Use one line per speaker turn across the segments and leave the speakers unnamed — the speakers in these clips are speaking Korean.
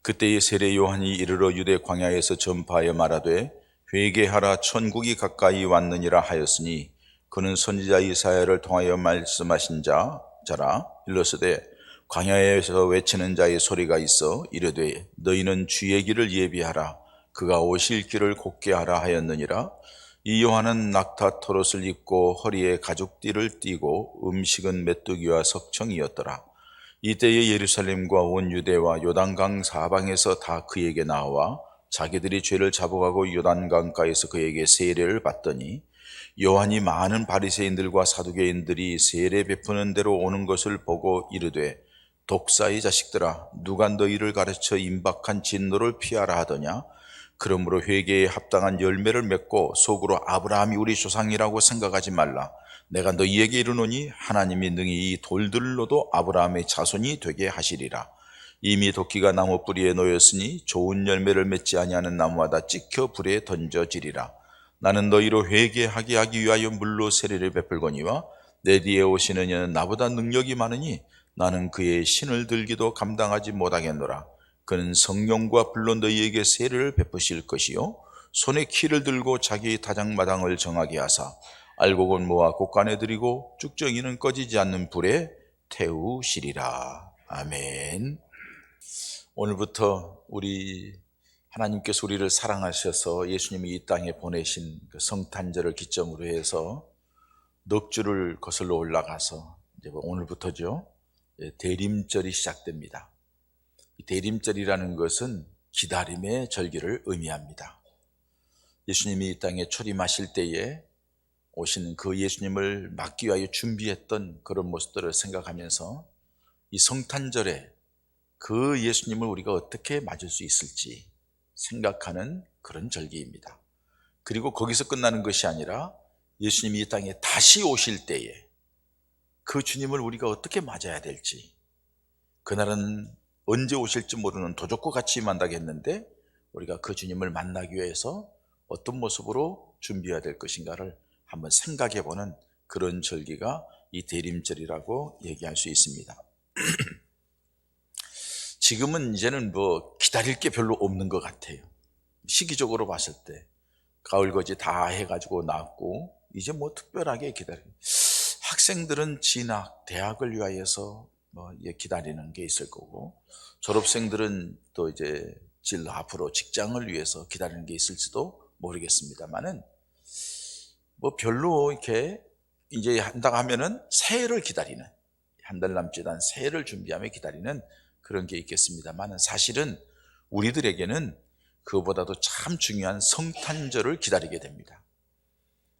그때의 세례 요한이 이르러 유대 광야에서 전파하여 말하되 회개하라 천국이 가까이 왔느니라 하였으니 그는 선지자 이사야를 통하여 말씀하신 자라. 일러스되 광야에서 외치는 자의 소리가 있어 이르되 너희는 주의 길을 예비하라 그가 오실 길을 곧게 하라 하였느니라. 이 요한은 낙타 토롯을 입고 허리에 가죽띠를 띠고 음식은 메뚜기와 석청이었더라. 이때에 예루살렘과 온 유대와 요단강 사방에서 다 그에게 나와 자기들이 죄를 잡아가고 요단강가에서 그에게 세례를 받더니 요한이 많은 바리새인들과 사두개인들이 세례 베푸는 대로 오는 것을 보고 이르되 독사의 자식들아 누가 너희를 가르쳐 임박한 진노를 피하라 하더냐. 그러므로 회개에 합당한 열매를 맺고 속으로 아브라함이 우리 조상이라고 생각하지 말라. 내가 너희에게 이르노니 하나님이 능히 이 돌들로도 아브라함의 자손이 되게 하시리라. 이미 도끼가 나무 뿌리에 놓였으니 좋은 열매를 맺지 아니하는 나무마다 찍혀 불에 던져지리라. 나는 너희로 회개하게 하기 위하여 물로 세례를 베풀거니와 내 뒤에 오시는 이는 나보다 능력이 많으니 나는 그의 신을 들기도 감당하지 못하겠노라. 그는 성령과 불로 너희에게 세례를 베푸실 것이요 손에 키를 들고 자기 다장마당을 정하게 하사 알곡은 모아 곡간에 들이고 쭉정이는 꺼지지 않는 불에 태우시리라. 아멘. 오늘부터 우리 하나님께서 우리를 사랑하셔서 예수님이 이 땅에 보내신 그 성탄절을 기점으로 해서 넉 주를 거슬러 올라가서 이제 오늘부터죠, 대림절이 시작됩니다. 대림절이라는 것은 기다림의 절기를 의미합니다. 예수님이 이 땅에 초림하실 때에 오신 그 예수님을 맞기 위하여 준비했던 그런 모습들을 생각하면서 이 성탄절에 그 예수님을 우리가 어떻게 맞을 수 있을지 생각하는 그런 절기입니다. 그리고 거기서 끝나는 것이 아니라 예수님이 이 땅에 다시 오실 때에 그 주님을 우리가 어떻게 맞아야 될지, 그날은 언제 오실지 모르는 도적과 같이 만나겠는데 우리가 그 주님을 만나기 위해서 어떤 모습으로 준비해야 될 것인가를 한번 생각해 보는 그런 절기가 이 대림절이라고 얘기할 수 있습니다. 지금은 이제는 기다릴 게 별로 없는 것 같아요. 시기적으로 봤을 때 가을거지 다 해가지고 나왔고 이제 특별하게 학생들은 진학, 대학을 위하여서 기다리는 게 있을 거고, 졸업생들은 또 이제 앞으로 직장을 위해서 기다리는 게 있을지도 모르겠습니다만은 별로 이렇게 이제 한다고 하면은 새해를 기다리는, 한 달 남짓 한 새해를 준비하며 기다리는 그런 게 있겠습니다만, 사실은 우리들에게는 그보다도 참 중요한 성탄절을 기다리게 됩니다.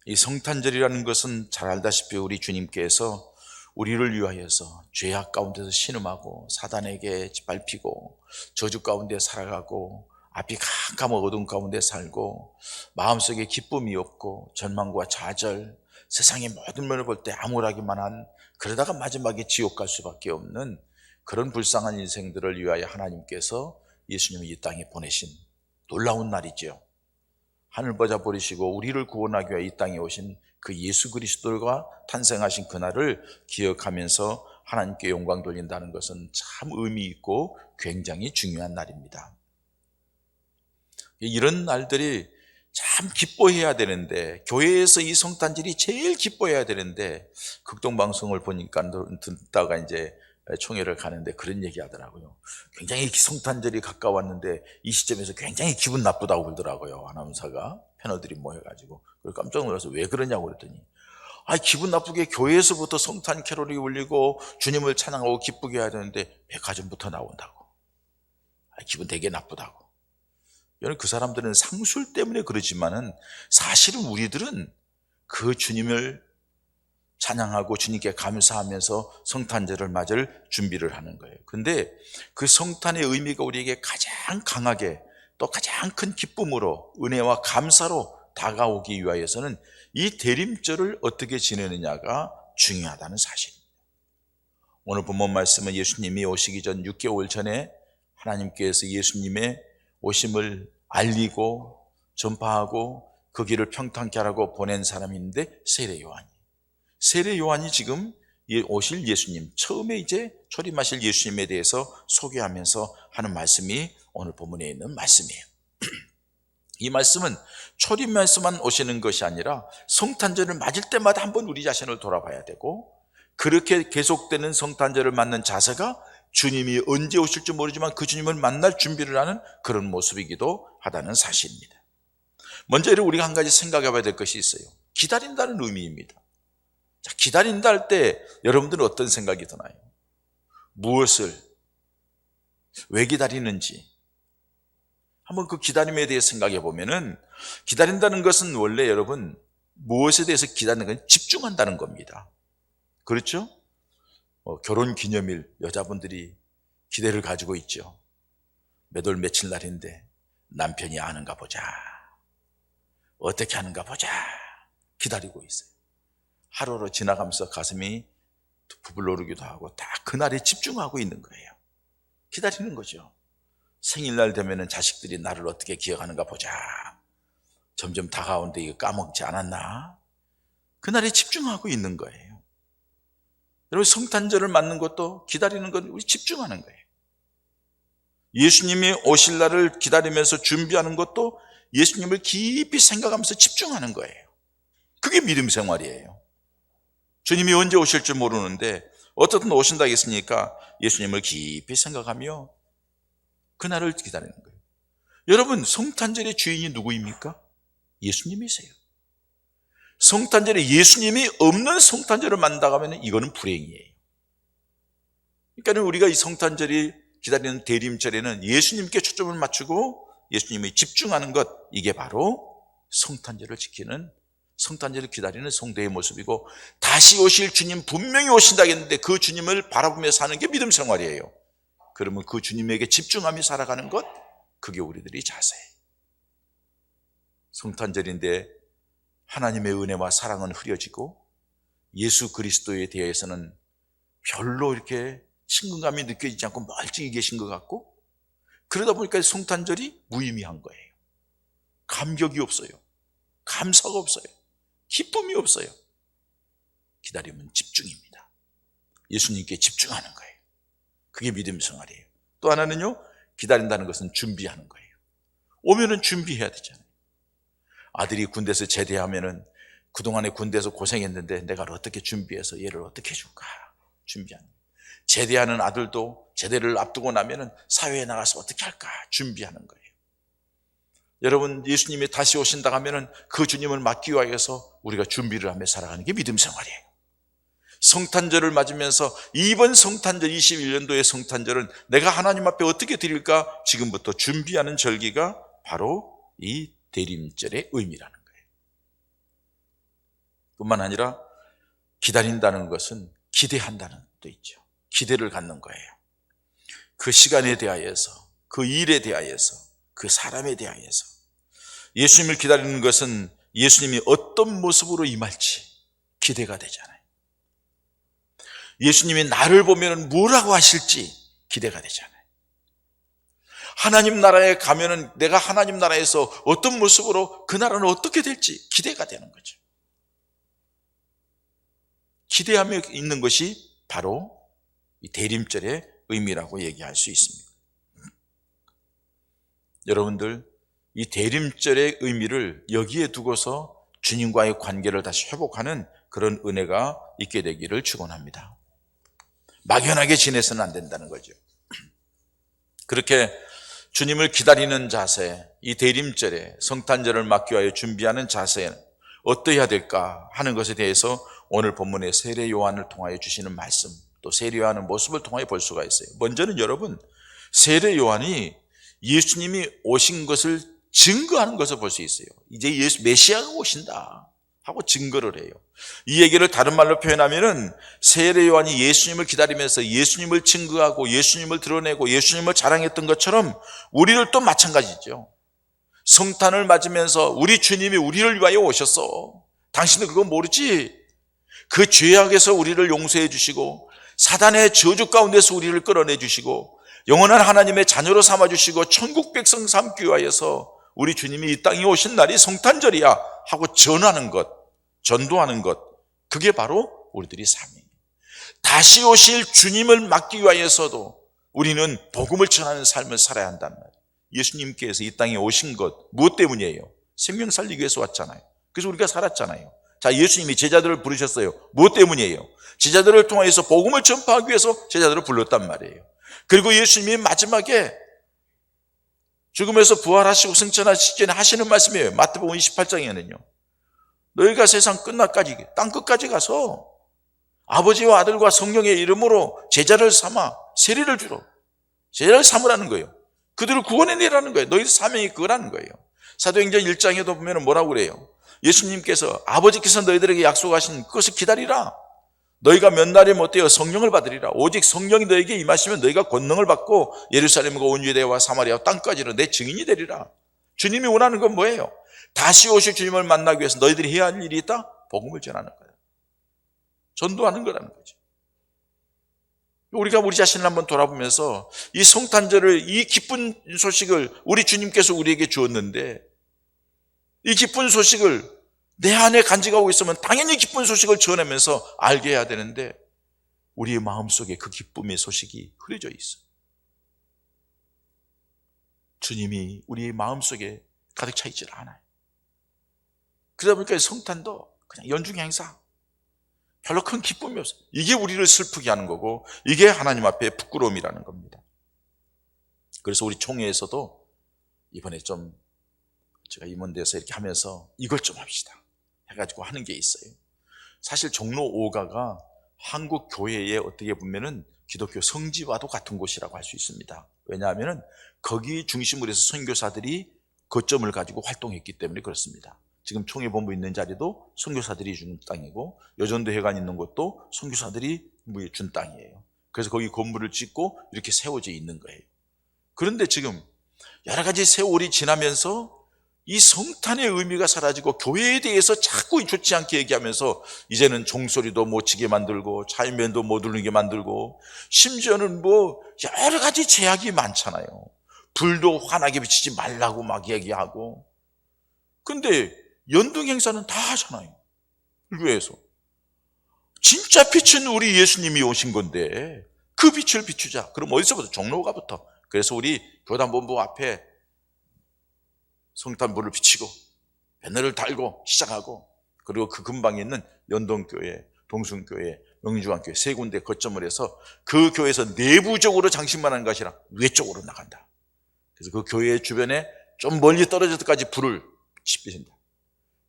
이 성탄절이라는 것은 잘 알다시피 우리 주님께서 우리를 위하여서 죄악 가운데서 신음하고 사단에게 짓밟히고 저주 가운데 살아가고 앞이 캄캄한 어두운 가운데 살고 마음속에 기쁨이 없고 절망과 좌절, 세상의 모든 면을 볼 때 암울하기만 한, 그러다가 마지막에 지옥 갈 수밖에 없는 그런 불쌍한 인생들을 위하여 하나님께서 예수님을 이 땅에 보내신 놀라운 날이죠. 하늘 보자 버리시고 우리를 구원하기 위해 이 땅에 오신 그 예수 그리스도가 탄생하신 그날을 기억하면서 하나님께 영광 돌린다는 것은 참 의미 있고 굉장히 중요한 날입니다. 이런 날들이 참 기뻐해야 되는데, 교회에서 이 성탄절이 제일 기뻐해야 되는데, 극동방송을 보니까 듣다가 이제 총회를 가는데 그런 얘기 하더라고요. 굉장히 성탄절이 가까웠는데 이 시점에서 굉장히 기분 나쁘다고 그러더라고요. 아나운서가 패널들이 모여가지고. 그래서 깜짝 놀라서 왜 그러냐고 그랬더니, 기분 나쁘게 교회에서부터 성탄 캐롤이 울리고 주님을 찬양하고 기쁘게 해야 되는데 백화점부터 나온다고. 기분 되게 나쁘다고. 여러분, 그 사람들은 상술 때문에 그러지만은 사실은 우리들은 그 주님을 찬양하고 주님께 감사하면서 성탄절을 맞을 준비를 하는 거예요. 근데 그 성탄의 의미가 우리에게 가장 강하게 또 가장 큰 기쁨으로 은혜와 감사로 다가오기 위하여서는 이 대림절을 어떻게 지내느냐가 중요하다는 사실입니다. 오늘 본문 말씀은 예수님이 오시기 전 6개월 전에 하나님께서 예수님의 오심을 알리고 전파하고 그 길을 평탄케 하라고 보낸 사람인데 세례 요한이 지금 오실 예수님, 처음에 이제 초림하실 예수님에 대해서 소개하면서 하는 말씀이 오늘 본문에 있는 말씀이에요. 이 말씀은 초림에서만 오시는 것이 아니라 성탄절을 맞을 때마다 한번 우리 자신을 돌아봐야 되고, 그렇게 계속되는 성탄절을 맞는 자세가 주님이 언제 오실지 모르지만 그 주님을 만날 준비를 하는 그런 모습이기도 하다는 사실입니다. 먼저 우리가 한 가지 생각해 봐야 될 것이 있어요. 기다린다는 의미입니다. 자, 기다린다 할 때 여러분들은 어떤 생각이 드나요? 무엇을, 왜 기다리는지 한번 그 기다림에 대해 생각해 보면은, 기다린다는 것은 원래 여러분 무엇에 대해서 기다리는 건 집중한다는 겁니다. 그렇죠? 결혼 기념일 여자분들이 기대를 가지고 있죠. 몇 월 며칠 날인데 남편이 아는가 보자, 어떻게 하는가 보자 기다리고 있어요. 하루로 지나가면서 가슴이 부불 오르기도 하고 다 그날에 집중하고 있는 거예요. 기다리는 거죠. 생일날 되면은 자식들이 나를 어떻게 기억하는가 보자. 점점 다가오는데 이거 까먹지 않았나? 그날에 집중하고 있는 거예요. 여러분, 성탄절을 맞는 것도 기다리는 건 우리 집중하는 거예요. 예수님이 오실 날을 기다리면서 준비하는 것도 예수님을 깊이 생각하면서 집중하는 거예요. 그게 믿음 생활이에요. 주님이 언제 오실 줄 모르는데 어떻든 오신다 했으니까 예수님을 깊이 생각하며 그날을 기다리는 거예요. 여러분, 성탄절의 주인이 누구입니까? 예수님이세요. 성탄절에 예수님이 없는 성탄절을 만나가면 이거는 불행이에요. 그러니까 우리가 이 성탄절이 기다리는 대림절에는 예수님께 초점을 맞추고 예수님이 집중하는 것, 이게 바로 성탄절을 지키는, 성탄절을 기다리는 성도의 모습이고, 다시 오실 주님 분명히 오신다 했는데 그 주님을 바라보며 사는 게 믿음 생활이에요. 그러면 그 주님에게 집중하며 살아가는 것, 그게 우리들의 자세예요. 성탄절인데 하나님의 은혜와 사랑은 흐려지고 예수 그리스도에 대해서는 별로 이렇게 친근감이 느껴지지 않고 멀찍이 계신 것 같고, 그러다 보니까 성탄절이 무의미한 거예요. 감격이 없어요. 감사가 없어요. 기쁨이 없어요. 기다림은 집중입니다. 예수님께 집중하는 거예요. 그게 믿음 생활이에요. 또 하나는요, 기다린다는 것은 준비하는 거예요. 오면은 준비해야 되잖아요. 아들이 군대에서 제대하면은 그동안에 군대에서 고생했는데 내가 어떻게 준비해서 얘를 어떻게 해줄까 준비하는 거예요. 제대하는 아들도 제대를 앞두고 나면은 사회에 나가서 어떻게 할까 준비하는 거예요. 여러분, 예수님이 다시 오신다 하면은 그 주님을 맞기 위해서 우리가 준비를 하며 살아가는 게 믿음 생활이에요. 성탄절을 맞으면서 이번 성탄절, 21년도의 성탄절은 내가 하나님 앞에 어떻게 드릴까 지금부터 준비하는 절기가 바로 이 대림절의 의미라는 거예요. 뿐만 아니라 기다린다는 것은 기대한다는 뜻도 있죠. 기대를 갖는 거예요. 그 시간에 대하여서, 그 일에 대하여서, 그 사람에 대하여서. 예수님을 기다리는 것은 예수님이 어떤 모습으로 임할지 기대가 되잖아요. 예수님이 나를 보면 뭐라고 하실지 기대가 되잖아요. 하나님 나라에 가면은 내가 하나님 나라에서 어떤 모습으로 그 나라는 어떻게 될지 기대가 되는 거죠. 기대하며 있는 것이 바로 이 대림절의 의미라고 얘기할 수 있습니다. 여러분들, 이 대림절의 의미를 여기에 두고서 주님과의 관계를 다시 회복하는 그런 은혜가 있게 되기를 축원합니다. 막연하게 지내서는 안 된다는 거죠. 그렇게 주님을 기다리는 자세, 이 대림절에 성탄절을 맞기 위하여 준비하는 자세 어떠해야 될까 하는 것에 대해서 오늘 본문의 세례 요한을 통하여 주시는 말씀, 또 세례 요한의 모습을 통하여 볼 수가 있어요. 먼저는 여러분, 세례 요한이 예수님이 오신 것을 증거하는 것을 볼 수 있어요. 이제 메시아가 오신다 하고 증거를 해요. 이 얘기를 다른 말로 표현하면은 세례 요한이 예수님을 기다리면서 예수님을 증거하고 예수님을 드러내고 예수님을 자랑했던 것처럼 우리를 또 마찬가지죠. 성탄을 맞으면서 우리 주님이 우리를 위하여 오셨어. 당신은 그거 모르지? 그 죄악에서 우리를 용서해 주시고 사단의 저주 가운데서 우리를 끌어내 주시고 영원한 하나님의 자녀로 삼아주시고 천국 백성 삼기 위하여서 우리 주님이 이 땅에 오신 날이 성탄절이야 하고 전하는 것, 전도하는 것, 그게 바로 우리들이 삶이에요. 다시 오실 주님을 막기 위하여서도 우리는 복음을 전하는 삶을 살아야 한단 말이에요. 예수님께서 이 땅에 오신 것 무엇 때문이에요? 생명 살리기 위해서 왔잖아요. 그래서 우리가 살았잖아요. 자, 예수님이 제자들을 부르셨어요. 무엇 때문이에요? 제자들을 통해서 복음을 전파하기 위해서 제자들을 불렀단 말이에요. 그리고 예수님이 마지막에 죽음에서 부활하시고 승천하시기 전에 하시는 말씀이에요. 마태복음 28장에는요. 너희가 세상 끝날까지 땅 끝까지 가서 아버지와 아들과 성령의 이름으로 제자를 삼아 세례를 주러 제자를 삼으라는 거예요. 그들을 구원해내라는 거예요. 너희 사명이 그거라는 거예요. 사도행전 1장에도 보면 뭐라고 그래요? 예수님께서 아버지께서 너희들에게 약속하신 그것을 기다리라. 너희가 몇 날이면 어때요? 성령을 받으리라. 오직 성령이 너에게 임하시면 너희가 권능을 받고 예루살렘과 온 유대와 사마리아 땅까지는 내 증인이 되리라. 주님이 원하는 건 뭐예요? 다시 오실 주님을 만나기 위해서 너희들이 해야 할 일이 있다? 복음을 전하는 거예요. 전도하는 거라는 거죠. 우리가 우리 자신을 한번 돌아보면서 이 성탄절을, 이 기쁜 소식을 우리 주님께서 우리에게 주었는데 이 기쁜 소식을 내 안에 간직하고 있으면 당연히 기쁜 소식을 전하면서 알게 해야 되는데 우리의 마음속에 그 기쁨의 소식이 흐려져 있어요. 주님이 우리의 마음속에 가득 차 있질 않아요. 그러다 보니까 성탄도 그냥 연중 행사, 별로 큰 기쁨이 없어요. 이게 우리를 슬프게 하는 거고 이게 하나님 앞에 부끄러움이라는 겁니다. 그래서 우리 총회에서도 이번에 좀 제가 임원돼서 이렇게 하면서 이걸 좀 합시다 해가지고 하는 게 있어요. 사실 종로 5가가 한국 교회의 어떻게 보면은 기독교 성지와도 같은 곳이라고 할 수 있습니다. 왜냐하면은 거기 중심으로 해서 선교사들이 거점을 가지고 활동했기 때문에 그렇습니다. 지금 총회 본부 있는 자리도 선교사들이 준 땅이고 여전도 회관 있는 곳도 선교사들이 준 땅이에요. 그래서 거기 건물을 짓고 이렇게 세워져 있는 거예요. 그런데 지금 여러 가지 세월이 지나면서 이 성탄의 의미가 사라지고 교회에 대해서 자꾸 좋지 않게 얘기하면서 이제는 종소리도 못 치게 만들고 차이면도 못 울리게 만들고 심지어는 뭐 여러 가지 제약이 많잖아요. 불도 환하게 비치지 말라고 막 얘기하고. 근데 연등 행사는 다 하잖아요. 교회에서. 진짜 빛은 우리 예수님이 오신 건데 그 빛을 비추자. 그럼 어디서부터? 종로가부터. 그래서 우리 교단본부 앞에 성탄불을 비치고 배너를 달고 시작하고 그리고 그 근방에 있는 연동교회, 동순교회, 명주관교회 세 군데 거점을 해서 그 교회에서 내부적으로 장식만 하는 것이 아니라 외적으로 나간다. 그래서 그 교회 주변에 좀 멀리 떨어질 때까지 불을 지피신다.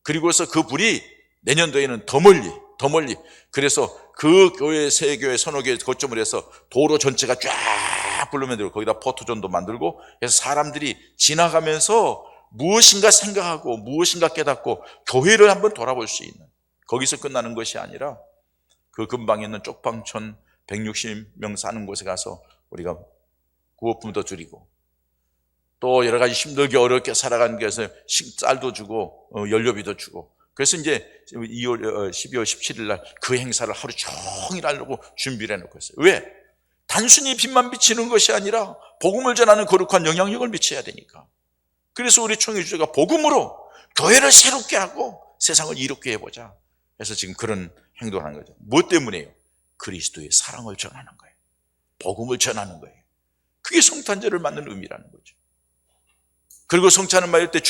그리고서 그 불이 내년도에는 더 멀리 그래서 그 교회 세 교회 서너 교회 거점을 해서 도로 전체가 쫙 불러면 되고 거기다 포토존도 만들고 해서 사람들이 지나가면서 무엇인가 생각하고 무엇인가 깨닫고 교회를 한번 돌아볼 수 있는, 거기서 끝나는 것이 아니라 그 근방에 있는 쪽방촌 160명 사는 곳에 가서 우리가 구호품도 드리고 또 여러 가지 힘들게 어렵게 살아가는 것에서 쌀도 주고 연료비도 주고, 그래서 이제 12월 17일 날 그 행사를 하루 종일 하려고 준비를 해놓고 있어요. 왜? 단순히 빛만 비치는 것이 아니라 복음을 전하는 거룩한 영향력을 미쳐야 되니까. 그래서 우리 총회 주제가 복음으로 교회를 새롭게 하고 세상을 이롭게 해보자. 그래서 지금 그런 행동을 하는 거죠. 무엇 때문에요? 그리스도의 사랑을 전하는 거예요. 복음을 전하는 거예요. 그게 성탄절을 맞는 의미라는 거죠. 그리고 성찬을 맞을 때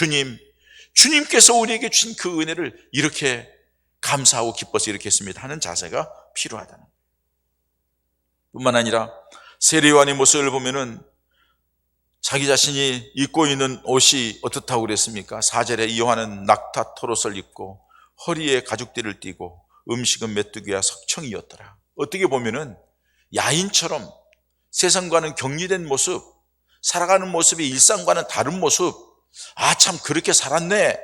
주님께서 우리에게 주신 그 은혜를 이렇게 감사하고 기뻐서 이렇게 했습니다 하는 자세가 필요하다는 거예요. 뿐만 아니라 세례요한의 모습을 보면은 자기 자신이 입고 있는 옷이 어떻다고 그랬습니까? 4절에 이 요한은 낙타 토롯을 입고 허리에 가죽띠를 띠고 음식은 메뚜기와 석청이었더라. 어떻게 보면은 야인처럼 세상과는 격리된 모습, 살아가는 모습이 일상과는 다른 모습. 아, 참 그렇게 살았네.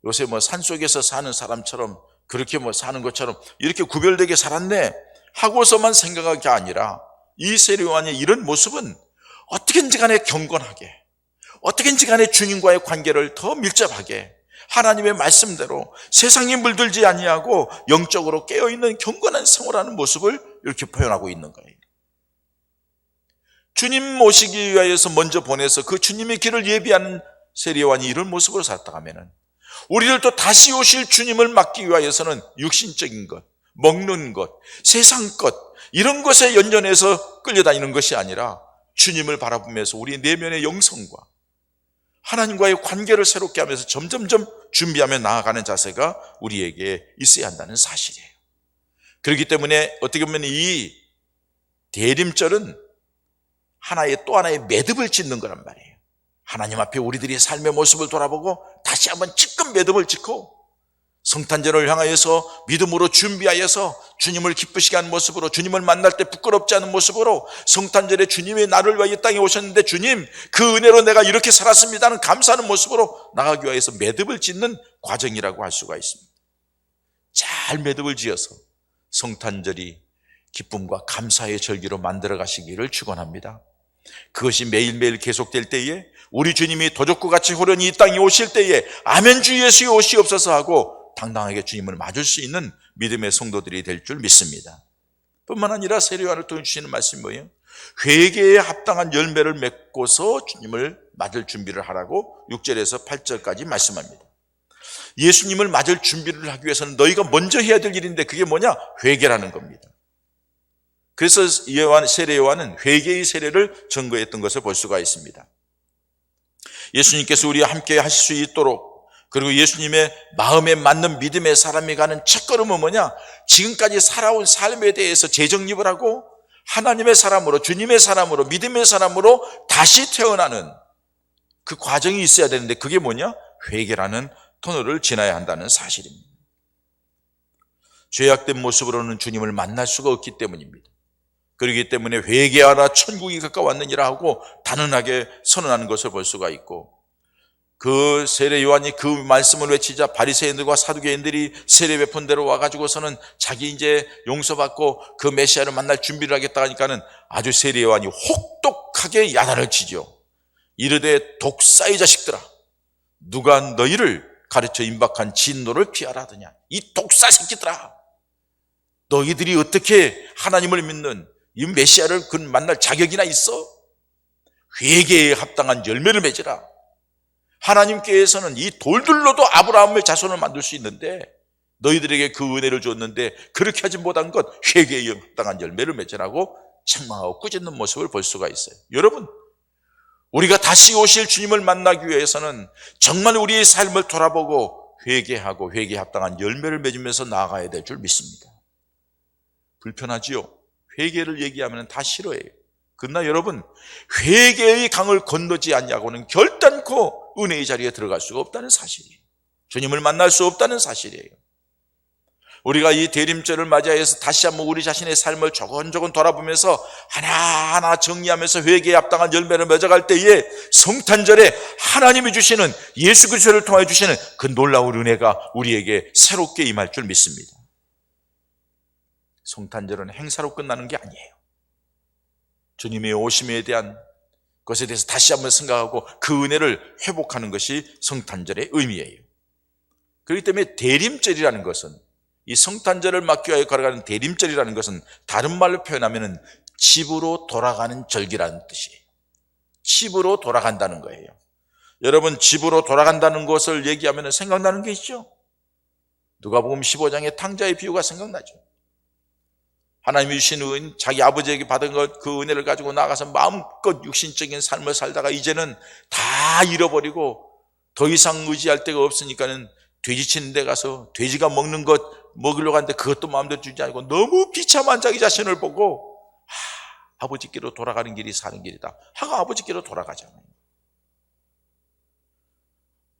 요새 산속에서 사는 사람처럼 그렇게 사는 것처럼 이렇게 구별되게 살았네 하고서만 생각할 게 아니라 이 세례요한의 이런 모습은 어떻게든지 간에 경건하게, 어떻게든지 간에 주님과의 관계를 더 밀접하게 하나님의 말씀대로 세상에 물들지 아니하고 영적으로 깨어있는 경건한 생활하는 모습을 이렇게 표현하고 있는 거예요. 주님 모시기 위하여서 먼저 보내서 그 주님의 길을 예비하는 세례요한이 이런 모습으로 살았다 하면은 우리를 또 다시 오실 주님을 맞기 위하여서는 육신적인 것, 먹는 것, 세상 것, 이런 것에 연연해서 끌려다니는 것이 아니라 주님을 바라보면서 우리 내면의 영성과 하나님과의 관계를 새롭게 하면서 점점점 준비하며 나아가는 자세가 우리에게 있어야 한다는 사실이에요. 그렇기 때문에 어떻게 보면 이 대림절은 또 하나의 매듭을 짓는 거란 말이에요. 하나님 앞에 우리들의 삶의 모습을 돌아보고 다시 한번 찔끔 매듭을 짓고 성탄절을 향하여서 믿음으로 준비하여서 주님을 기쁘시게 하는 모습으로, 주님을 만날 때 부끄럽지 않은 모습으로, 성탄절에 주님이 나를 위하여 이 땅에 오셨는데 주님 그 은혜로 내가 이렇게 살았습니다 하는 감사하는 모습으로 나가기 위해서 매듭을 짓는 과정이라고 할 수가 있습니다. 잘 매듭을 지어서 성탄절이 기쁨과 감사의 절기로 만들어 가시기를 축원합니다. 그것이 매일매일 계속될 때에 우리 주님이 도적구같이 호련히 이 땅에 오실 때에 아멘 주 예수의 오시옵소서 하고 당당하게 주님을 맞을 수 있는 믿음의 성도들이 될 줄 믿습니다. 뿐만 아니라 세례요한을 통해 주시는 말씀이 뭐예요? 회개에 합당한 열매를 맺고서 주님을 맞을 준비를 하라고 6절에서 8절까지 말씀합니다. 예수님을 맞을 준비를 하기 위해서는 너희가 먼저 해야 될 일인데 그게 뭐냐? 회개라는 겁니다. 그래서 세례 요한은 회개의 세례를 전거했던 것을 볼 수가 있습니다. 예수님께서 우리와 함께 하실 수 있도록, 그리고 예수님의 마음에 맞는 믿음의 사람이 가는 첫걸음은 뭐냐? 지금까지 살아온 삶에 대해서 재정립을 하고 하나님의 사람으로, 주님의 사람으로, 믿음의 사람으로 다시 태어나는 그 과정이 있어야 되는데 그게 뭐냐? 회개라는 터널을 지나야 한다는 사실입니다. 죄악된 모습으로는 주님을 만날 수가 없기 때문입니다. 그렇기 때문에 회개하라 천국이 가까웠느니라 하고 단언하게 선언하는 것을 볼 수가 있고, 그 세례 요한이 그 말씀을 외치자 바리새인들과 사두개인들이 세례 베푼 대로 와가지고서는 자기 이제 용서받고 그 메시아를 만날 준비를 하겠다 하니까는 아주 세례 요한이 혹독하게 야단을 치죠. 이르되 독사의 자식들아, 누가 너희를 가르쳐 임박한 진노를 피하라 하더냐. 이 독사 새끼들아, 너희들이 어떻게 하나님을 믿는 이 메시아를 만날 자격이나 있어? 회개에 합당한 열매를 맺으라. 하나님께서는 이 돌들로도 아브라함의 자손을 만들 수 있는데 너희들에게 그 은혜를 줬는데 그렇게 하지 못한 것, 회개에 합당한 열매를 맺으라고 책망하고 꾸짖는 모습을 볼 수가 있어요. 여러분, 우리가 다시 오실 주님을 만나기 위해서는 정말 우리의 삶을 돌아보고 회개하고 회개에 합당한 열매를 맺으면서 나아가야 될 줄 믿습니다. 불편하지요? 회개를 얘기하면 다 싫어해요. 그러나 여러분, 회개의 강을 건너지 않냐고는 결단코 은혜의 자리에 들어갈 수가 없다는 사실이에요. 주님을 만날 수 없다는 사실이에요. 우리가 이 대림절을 맞이해서 다시 한번 우리 자신의 삶을 조곤조곤 돌아보면서 하나하나 정리하면서 회개에 합당한 열매를 맺어갈 때에 성탄절에 하나님이 주시는, 예수 그리스도를 통해 주시는 그 놀라운 은혜가 우리에게 새롭게 임할 줄 믿습니다. 성탄절은 행사로 끝나는 게 아니에요. 주님의 오심에 대한 것에 대해서 다시 한번 생각하고 그 은혜를 회복하는 것이 성탄절의 의미예요. 그렇기 때문에 대림절이라는 것은, 이 성탄절을 맞기 위하여 걸어가는 대림절이라는 것은 다른 말로 표현하면 집으로 돌아가는 절기라는 뜻이에요. 집으로 돌아간다는 거예요. 여러분, 집으로 돌아간다는 것을 얘기하면 생각나는 게 있죠? 누가복음 15장의 탕자의 비유가 생각나죠. 하나님이 주신 자기 아버지에게 받은 것, 그 은혜를 가지고 나가서 마음껏 육신적인 삶을 살다가 이제는 다 잃어버리고 더 이상 의지할 데가 없으니까는 돼지 치는 데 가서 돼지가 먹는 것 먹으려고 하는데 그것도 마음대로 주지 않고 너무 비참한 자기 자신을 보고 아버지께로 돌아가는 길이 사는 길이다 하고 아버지께로 돌아가잖아요.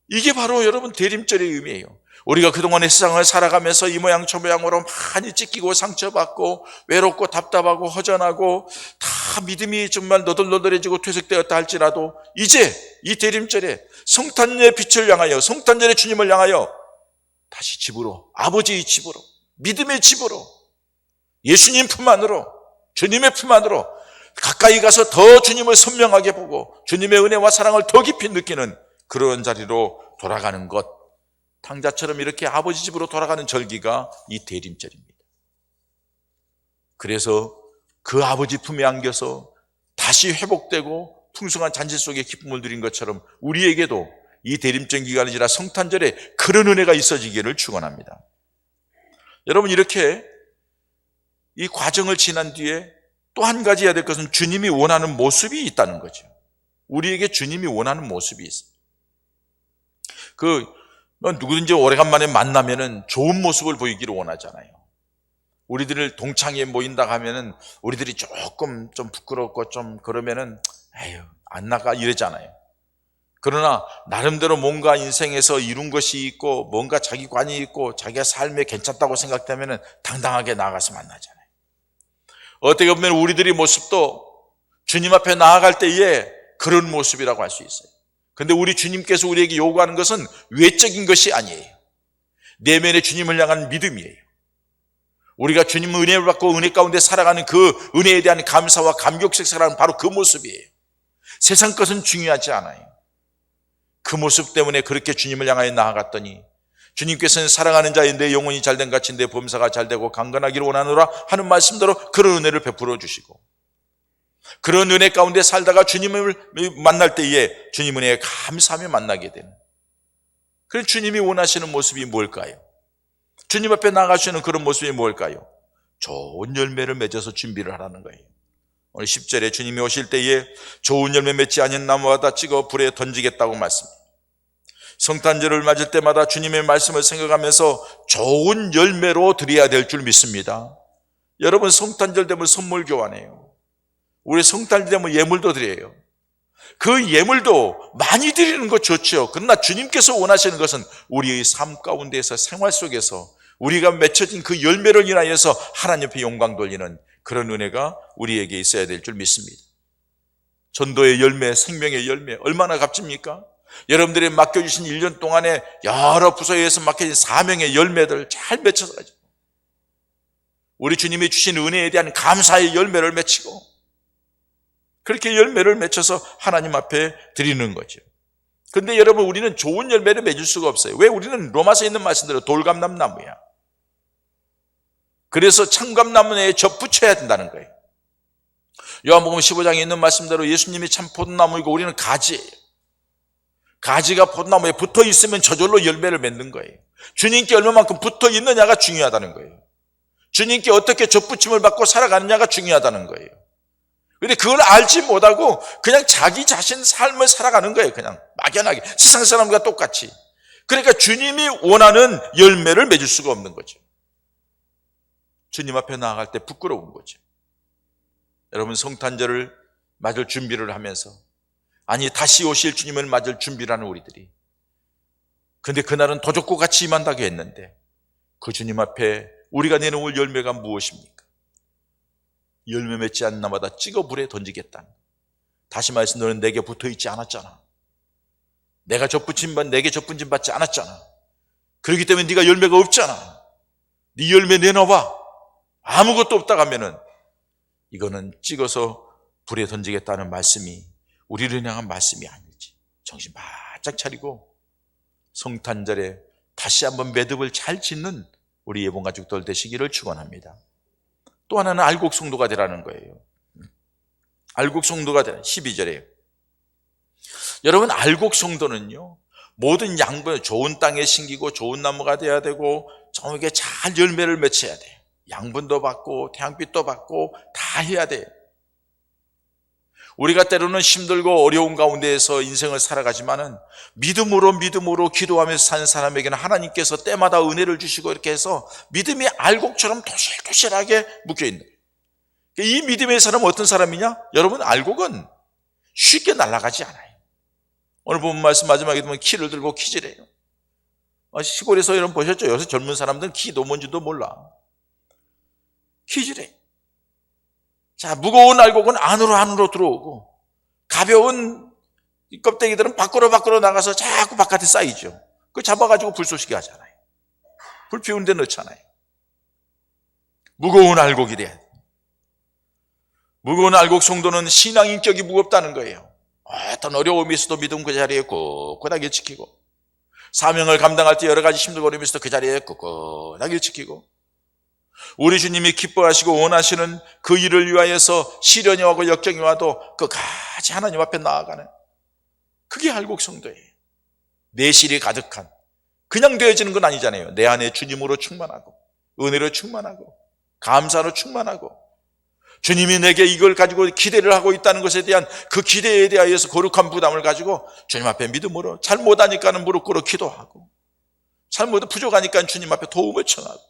이게 바로 여러분 대림절의 의미예요. 우리가 그동안의 세상을 살아가면서 이 모양 저 모양으로 많이 찢기고 상처받고 외롭고 답답하고 허전하고 다 믿음이 정말 너덜너덜해지고 퇴색되었다 할지라도 이제 이 대림절에 성탄의 빛을 향하여, 성탄절의 주님을 향하여 다시 집으로, 아버지의 집으로, 믿음의 집으로, 예수님 품 안으로, 주님의 품 안으로 가까이 가서 더 주님을 선명하게 보고 주님의 은혜와 사랑을 더 깊이 느끼는 그런 자리로 돌아가는 것, 탕자처럼 이렇게 아버지 집으로 돌아가는 절기가 이 대림절입니다. 그래서 그 아버지 품에 안겨서 다시 회복되고 풍성한 잔치 속에 기쁨을 누린 것처럼 우리에게도 이 대림절 기간이 지나 성탄절에 그런 은혜가 있어지기를 축원합니다. 여러분, 이렇게 이 과정을 지난 뒤에 또 한 가지 해야 될 것은 주님이 원하는 모습이 있다는 거죠. 우리에게 주님이 원하는 모습이 있어요. 누구든지 오래간만에 만나면은 좋은 모습을 보이기를 원하잖아요. 우리들을 동창회에 모인다 하면은 우리들이 조금 좀 부끄럽고 좀 그러면은 에휴 안 나가 이러잖아요. 그러나 나름대로 뭔가 인생에서 이룬 것이 있고 뭔가 자기 관이 있고 자기가 삶에 괜찮다고 생각되면은 당당하게 나가서 만나잖아요. 어떻게 보면 우리들의 모습도 주님 앞에 나아갈 때에 그런 모습이라고 할 수 있어요. 근데 우리 주님께서 우리에게 요구하는 것은 외적인 것이 아니에요. 내면의 주님을 향한 믿음이에요. 우리가 주님 은혜를 받고 은혜 가운데 살아가는 그 은혜에 대한 감사와 감격색사라는 바로 그 모습이에요. 세상 것은 중요하지 않아요. 그 모습 때문에 그렇게 주님을 향하여 나아갔더니 주님께서는 사랑하는 자의 내 영혼이 잘된 같이 내 범사가 잘되고 강건하기를 원하노라 하는 말씀대로 그런 은혜를 베풀어 주시고, 그런 은혜 가운데 살다가 주님을 만날 때에 주님 은혜에 감사하며 만나게 되는, 그런 주님이 원하시는 모습이 뭘까요? 주님 앞에 나가시는 그런 모습이 뭘까요? 좋은 열매를 맺어서 준비를 하라는 거예요. 오늘 10절에 주님이 오실 때에 좋은 열매 맺지 않은 나무마다 찍어 불에 던지겠다고 말씀합니다. 성탄절을 맞을 때마다 주님의 말씀을 생각하면서 좋은 열매로 드려야 될 줄 믿습니다. 여러분, 성탄절 되면 선물 교환해요. 우리 성탄절 되면 예물도 드려요. 그 예물도 많이 드리는 거 좋죠. 그러나 주님께서 원하시는 것은 우리의 삶 가운데에서 생활 속에서 우리가 맺혀진 그 열매를 인하여서 하나님 앞에 영광 돌리는 그런 은혜가 우리에게 있어야 될 줄 믿습니다. 전도의 열매, 생명의 열매 얼마나 값집니까? 여러분들이 맡겨주신 1년 동안에 여러 부서에서 맡겨진 사명의 열매들 잘 맺혀서 가지고 우리 주님이 주신 은혜에 대한 감사의 열매를 맺히고 그렇게 열매를 맺혀서 하나님 앞에 드리는 거죠. 그런데 여러분, 우리는 좋은 열매를 맺을 수가 없어요. 왜? 우리는 로마서에 있는 말씀대로 돌감람나무야. 그래서 참감나무에 접붙여야 된다는 거예요. 요한복음 15장에 있는 말씀대로 예수님이 참 포도나무이고 우리는 가지예요. 가지가 포도나무에 붙어 있으면 저절로 열매를 맺는 거예요. 주님께 얼마만큼 붙어 있느냐가 중요하다는 거예요. 주님께 어떻게 접붙임을 받고 살아가느냐가 중요하다는 거예요. 그런데 그걸 알지 못하고 그냥 자기 자신 삶을 살아가는 거예요. 그냥 막연하게 세상 사람과 똑같이. 그러니까 주님이 원하는 열매를 맺을 수가 없는 거죠. 주님 앞에 나아갈 때 부끄러운 거죠. 여러분, 성탄절을 맞을 준비를 하면서, 아니 다시 오실 주님을 맞을 준비를 하는 우리들이, 근데 그날은 도적과 같이 임한다고 했는데 그 주님 앞에 우리가 내놓을 열매가 무엇입니까? 열매 맺지 않는 나마다 찍어 불에 던지겠다. 다시 말해서 너는 내게 붙어있지 않았잖아. 내가 내게 접붙임 받지 않았잖아. 그렇기 때문에 네가 열매가 없잖아. 네 열매 내놔봐. 아무것도 없다고 하면은 이거는 찍어서 불에 던지겠다는 말씀이 우리를 향한 말씀이 아닐지 정신 바짝 차리고 성탄절에 다시 한번 매듭을 잘 짓는 우리 예봉가족들 되시기를 축원합니다. 또 하나는 알곡 성도가 되라는 거예요. 알곡 성도가 되라. 12절에요. 여러분, 알곡 성도는요, 모든 양분, 좋은 땅에 심기고 좋은 나무가 돼야 되고 저에게 잘 열매를 맺혀야 돼요. 양분도 받고 태양빛도 받고 다 해야 돼요. 우리가 때로는 힘들고 어려운 가운데에서 인생을 살아가지만은 믿음으로 기도하면서 사는 사람에게는 하나님께서 때마다 은혜를 주시고 이렇게 해서 믿음이 알곡처럼 도실도실하게 묶여있는 거예요. 이 믿음의 사람은 어떤 사람이냐? 여러분, 알곡은 쉽게 날아가지 않아요. 오늘 본 말씀 마지막에 보면 키를 들고 키질해요. 시골에서 여러분 보셨죠? 요새 젊은 사람들은 키도 뭔지도 몰라. 키질해. 자, 무거운 알곡은 안으로 들어오고 가벼운 껍데기들은 밖으로 나가서 자꾸 바깥에 쌓이죠. 그걸 잡아가지고 불쏘시게 하잖아요. 불 피우는 데 넣잖아요. 무거운 알곡이 돼야 돼. 무거운 알곡 성도는 신앙 인격이 무겁다는 거예요. 어떤 어려움이 있어도 믿음 그 자리에 꿋꿋하게 지키고, 사명을 감당할 때 여러 가지 힘들고 어려움이 있어도 그 자리에 꿋꿋하게 지키고, 우리 주님이 기뻐하시고 원하시는 그 일을 위하여서 시련이 오고 역경이 와도 끝까지 하나님 앞에 나아가는, 그게 알곡 성도예요. 내실이 가득한, 그냥 되어지는 건 아니잖아요. 내 안에 주님으로 충만하고 은혜로 충만하고 감사로 충만하고 주님이 내게 이걸 가지고 기대를 하고 있다는 것에 대한 그 기대에 대하여서 거룩한 부담을 가지고 주님 앞에 믿음으로 잘 못하니까는 무릎 꿇어 기도하고 잘 못 부족하니까 주님 앞에 도움을 청하고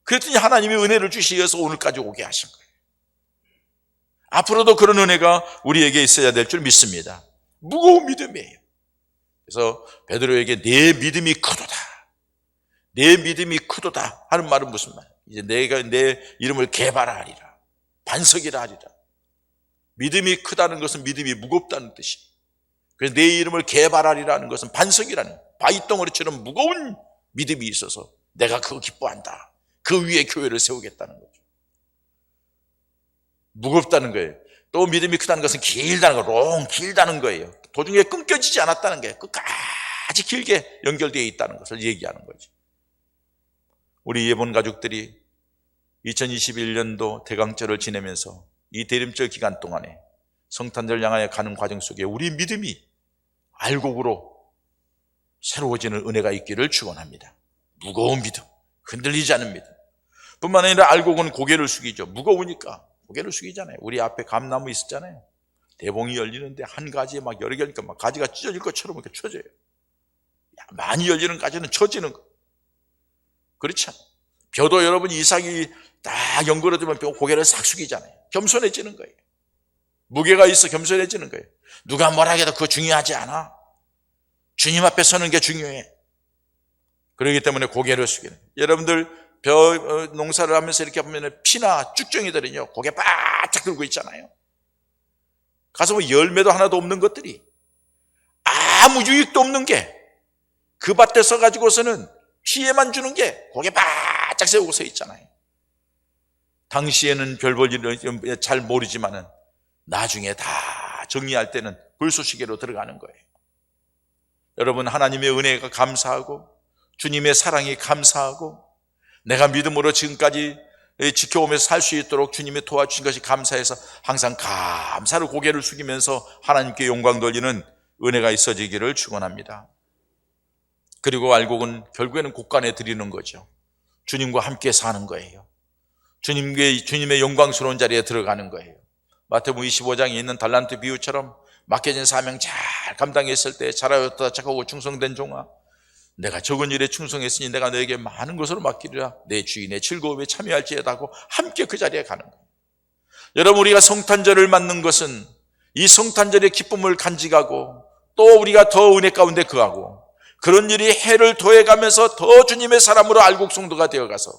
그랬더니 하나님이 은혜를 주시어서 오늘까지 오게 하신 거예요. 앞으로도 그런 은혜가 우리에게 있어야 될 줄 믿습니다. 무거운 믿음이에요. 그래서 베드로에게 내 믿음이 크도다. 내 믿음이 크도다 하는 말은 무슨 말이에요? 이제 내가 내 이름을 개발하리라. 반석이라 하리라. 믿음이 크다는 것은 믿음이 무겁다는 뜻이에요. 그래서 내 이름을 개발하리라는 것은 반석이라는 바위덩어리처럼 무거운 믿음이 있어서 내가 그거 기뻐한다. 그 위에 교회를 세우겠다는 거죠. 무겁다는 거예요. 또 믿음이 크다는 것은 길다는 거, 길다는 거예요. 도중에 끊겨지지 않았다는 게 끝까지 길게 연결되어 있다는 것을 얘기하는 거죠. 우리 예본 가족들이 2021년도 대강절을 지내면서 이 대림절 기간 동안에 성탄절 향하여 가는 과정 속에 우리 믿음이 알곡으로 새로워지는 은혜가 있기를 축원합니다. 무거운 믿음, 흔들리지 않는 믿음. 뿐만 아니라 알곡은 고개를 숙이죠. 무거우니까 고개를 숙이잖아요. 우리 앞에 감나무 있었잖아요. 대봉이 열리는데 한 가지에 막 여러 개니까 막 가지가 찢어질 것처럼 이렇게 쳐져요. 많이 열리는 가지는 쳐지는 거. 그렇지 않아요. 벼도 여러분 이삭이 딱 연결어두면 고개를 싹 숙이잖아요. 겸손해지는 거예요. 무게가 있어 겸손해지는 거예요. 누가 뭐라 해도 그거 중요하지 않아. 주님 앞에 서는 게 중요해. 그렇기 때문에 고개를 숙이는 거예요. 여러분들 벼 농사를 하면서 이렇게 보면 피나 쭉정이들은요 고개 바짝 들고 있잖아요. 가서 뭐 열매도 하나도 없는 것들이 아무 유익도 없는 게 그 밭에 서가지고서는 피해만 주는 게 고개 바짝 세우고 서 있잖아요. 당시에는 별 볼 일을 잘 모르지만은 나중에 다 정리할 때는 불쏘시개로 들어가는 거예요. 여러분 하나님의 은혜가 감사하고 주님의 사랑이 감사하고 내가 믿음으로 지금까지 지켜오면서 살 수 있도록 주님이 도와주신 것이 감사해서 항상 감사로 고개를 숙이면서 하나님께 영광 돌리는 은혜가 있어지기를 축원합니다. 그리고 알곡은 결국에는 곳간에 드리는 거죠. 주님과 함께 사는 거예요. 주님의 영광스러운 자리에 들어가는 거예요. 마태복음 25장에 있는 달란트 비유처럼 맡겨진 사명 잘 감당했을 때 잘하였다 착하고 충성된 종아, 내가 적은 일에 충성했으니 내가 너에게 많은 것으로 맡기리라. 내 주인의 즐거움에 참여할지어다 하고 함께 그 자리에 가는 거예요. 여러분 우리가 성탄절을 맞는 것은 이 성탄절의 기쁨을 간직하고 또 우리가 더 은혜 가운데 거하고 그런 일이 해를 더해가면서 더 주님의 사람으로 알곡성도가 되어가서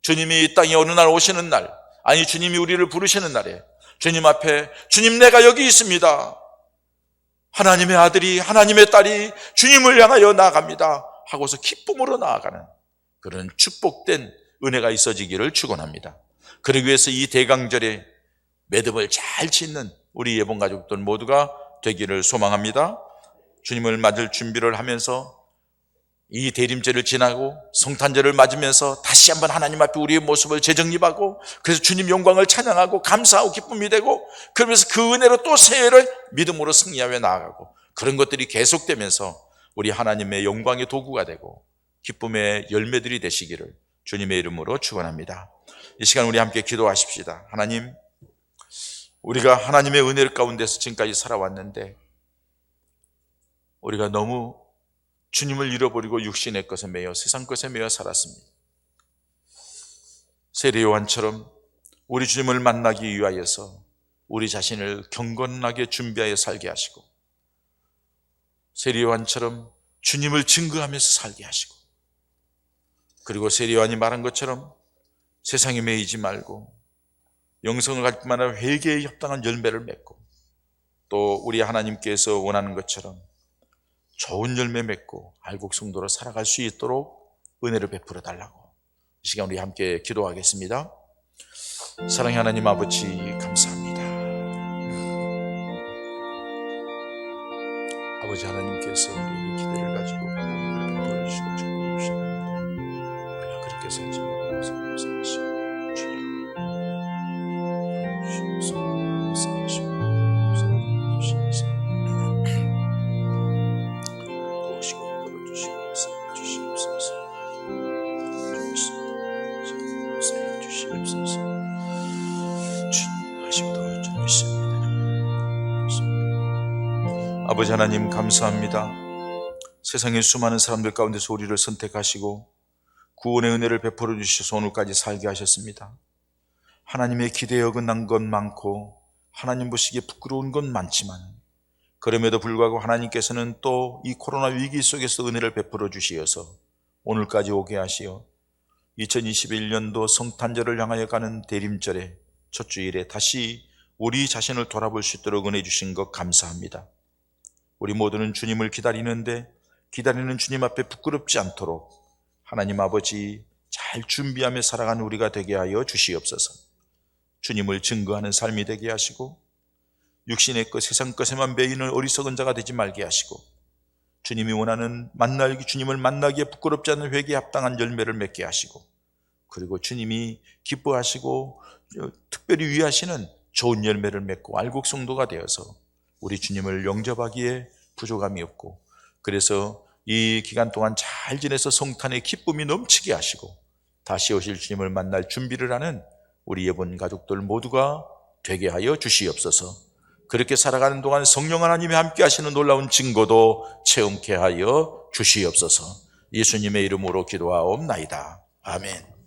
주님이 이 땅에 어느 날 오시는 날, 아니 주님이 우리를 부르시는 날에 주님 앞에 주님 내가 여기 있습니다. 하나님의 아들이 하나님의 딸이 주님을 향하여 나아갑니다 하고서 기쁨으로 나아가는 그런 축복된 은혜가 있어지기를 축원합니다. 그러기 위해서 이 대강절에 매듭을 잘 짓는 우리 예본 가족들 모두가 되기를 소망합니다. 주님을 맞을 준비를 하면서 이 대림절을 지나고 성탄절을 맞으면서 다시 한번 하나님 앞에 우리의 모습을 재정립하고 그래서 주님 영광을 찬양하고 감사하고 기쁨이 되고 그러면서 그 은혜로 또 새해를 믿음으로 승리하며 나아가고 그런 것들이 계속되면서 우리 하나님의 영광의 도구가 되고 기쁨의 열매들이 되시기를 주님의 이름으로 축원합니다. 이 시간 우리 함께 기도하십시다. 하나님, 우리가 하나님의 은혜 가운데서 지금까지 살아왔는데 우리가 너무 주님을 잃어버리고 육신의 것에 매여 세상 것에 매여 살았습니다. 세례 요한처럼 우리 주님을 만나기 위하여서 우리 자신을 경건하게 준비하여 살게 하시고 세례 요한처럼 주님을 증거하면서 살게 하시고 그리고 세례 요한이 말한 것처럼 세상에 매이지 말고 영성을 가질 뿐만 아니라 회개에 합당한 열매를 맺고 또 우리 하나님께서 원하는 것처럼 좋은 열매 맺고 알곡성도로 살아갈 수 있도록 은혜를 베풀어 달라고 이 시간 우리 함께 기도하겠습니다. 사랑의 하나님 아버지 감사합니다. 아버지 하나님께서 우리에게 기대를 가지고 은혜를 베풀어 주시고 축복해 주십니다. 우리가 그렇게 살지 말아서 감사하시고 주여 아버지 하나님 감사합니다. 세상의 수많은 사람들 가운데서 우리를 선택하시고 구원의 은혜를 베풀어 주셔서 오늘까지 살게 하셨습니다. 하나님의 기대에 어긋난 건 많고 하나님 보시기에 부끄러운 건 많지만 그럼에도 불구하고 하나님께서는 또 이 코로나 위기 속에서 은혜를 베풀어 주시어서 오늘까지 오게 하시어 2021년도 성탄절을 향하여 가는 대림절에 첫 주일에 다시 우리 자신을 돌아볼 수 있도록 은혜 주신 것 감사합니다. 우리 모두는 주님을 기다리는데 기다리는 주님 앞에 부끄럽지 않도록 하나님 아버지 잘 준비하며 살아가는 우리가 되게 하여 주시옵소서. 주님을 증거하는 삶이 되게 하시고 육신의 것 세상 것에만 매이는 어리석은 자가 되지 말게 하시고 주님이 원하는 주님을 만나기에 부끄럽지 않은 회개에 합당한 열매를 맺게 하시고 그리고 주님이 기뻐하시고 특별히 위하시는 좋은 열매를 맺고 알곡 성도가 되어서 우리 주님을 영접하기에 부족함이 없고 그래서 이 기간 동안 잘 지내서 성탄의 기쁨이 넘치게 하시고 다시 오실 주님을 만날 준비를 하는 우리 예본 가족들 모두가 되게 하여 주시옵소서. 그렇게 살아가는 동안 성령 하나님이 함께 하시는 놀라운 증거도 체험케 하여 주시옵소서. 예수님의 이름으로 기도하옵나이다. 아멘.